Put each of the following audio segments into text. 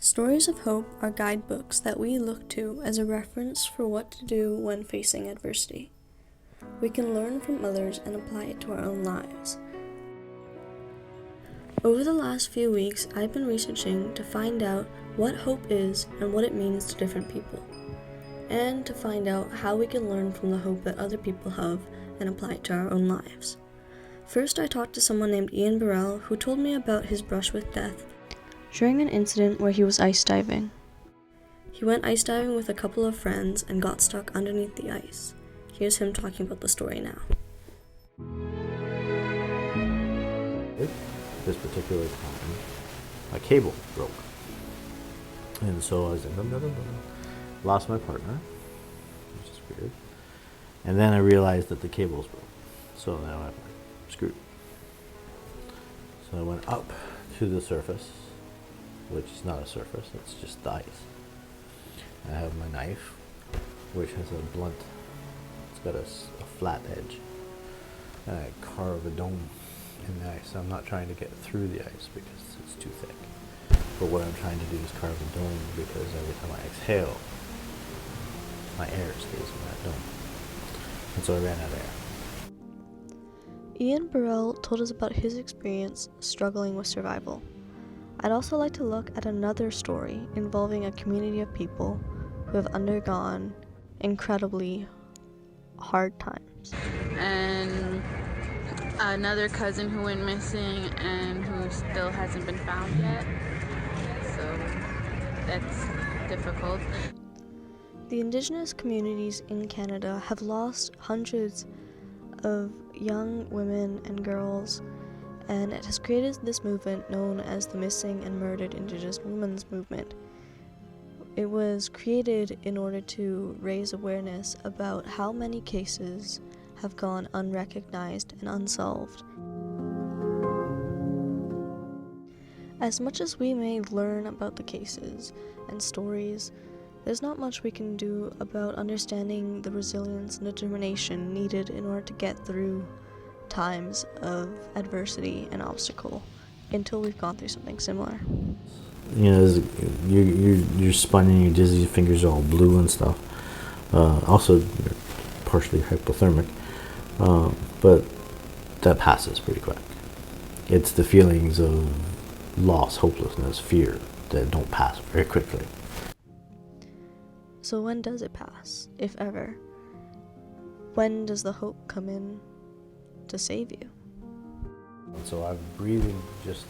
Stories of hope are guidebooks that we look to as a reference for what to do when facing adversity. We can learn from others and apply it to our own lives. Over the last few weeks, I've been researching to find out what hope is and what it means to different people, and to find out how we can learn from the hope that other people have and apply it to our own lives. First, I talked to someone named Ian Birrell who told me about his brush with death during an incident where he was ice diving. He went ice diving with a couple of friends and got stuck underneath the ice. Here's him talking about the story now. This particular time, my cable broke. And so I was like, lost my partner, which is weird. And then I realized that the cable's broke. So now I'm screwed. So I went up to the surface, which is not a surface, it's just the ice. I have my knife, which has a blunt, it's got a flat edge. And I carve a dome in the ice. I'm not trying to get through the ice because it's too thick. But what I'm trying to do is carve a dome because every time I exhale, my air stays in that dome. And so I ran out of air. Ian Birrell told us about his experience struggling with survival. I'd also like to look at another story involving a community of people who have undergone incredibly hard times. And another cousin who went missing and who still hasn't been found yet. So that's difficult. The Indigenous communities in Canada have lost hundreds of young women and girls, and it has created this movement known as the Missing and Murdered Indigenous Women's Movement. It was created in order to raise awareness about how many cases have gone unrecognized and unsolved. As much as we may learn about the cases and stories, there's not much we can do about understanding the resilience and determination needed in order to get through times of adversity and obstacle until we've gone through something similar. You know, you're spun and you're dizzy, your fingers are all blue and stuff. Also, you're partially hypothermic, but that passes pretty quick. It's the feelings of loss, hopelessness, fear that don't pass very quickly. So when does it pass, if ever? When does the hope come in to save you? And so I'm breathing just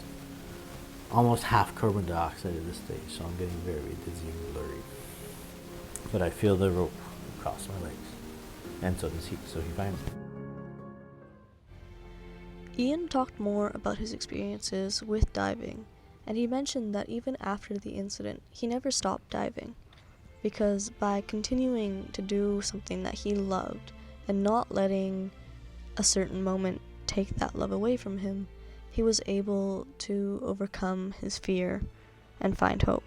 almost half carbon dioxide at this stage, so I'm getting very dizzy and blurry. But I feel the rope across my legs, and so does he, so he finds me. Ian talked more about his experiences with diving, and he mentioned that even after the incident, he never stopped diving, because by continuing to do something that he loved and not letting a certain moment take that love away from him, he was able to overcome his fear and find hope.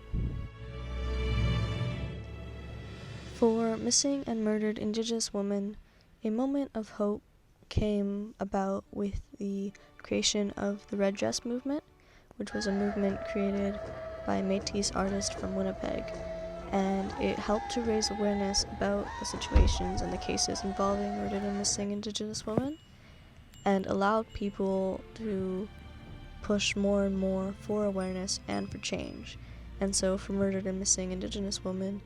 For missing and murdered Indigenous women, a moment of hope came about with the creation of the Red Dress movement, which was a movement created by a Métis artist from Winnipeg, and it helped to raise awareness about the situations and the cases involving murdered and missing Indigenous women, and allowed people to push more and more for awareness and for change. And so for murdered and missing Indigenous women,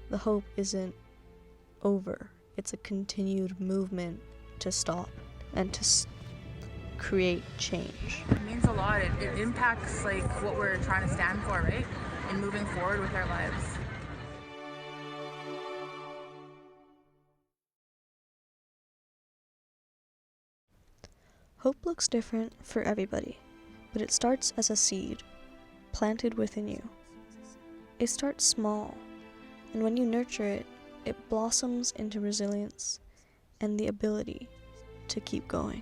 the hope isn't over. It's a continued movement to stop and to create change. It means a lot. It impacts what we're trying to stand for, right? And moving forward with our lives. Hope looks different for everybody, but it starts as a seed, planted within you. It starts small, and when you nurture it, it blossoms into resilience and the ability to keep going.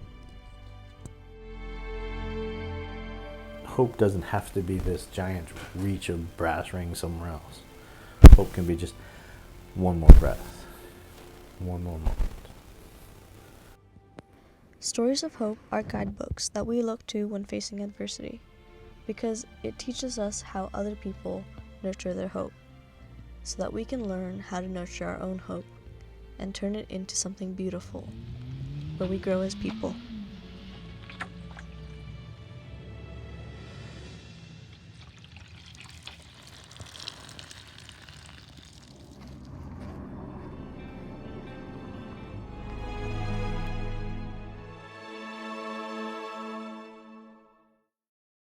Hope doesn't have to be this giant reach of brass ring somewhere else. Hope can be just one more breath, one more moment. Stories of hope are guidebooks that we look to when facing adversity, because it teaches us how other people nurture their hope, so that we can learn how to nurture our own hope and turn it into something beautiful, where we grow as people.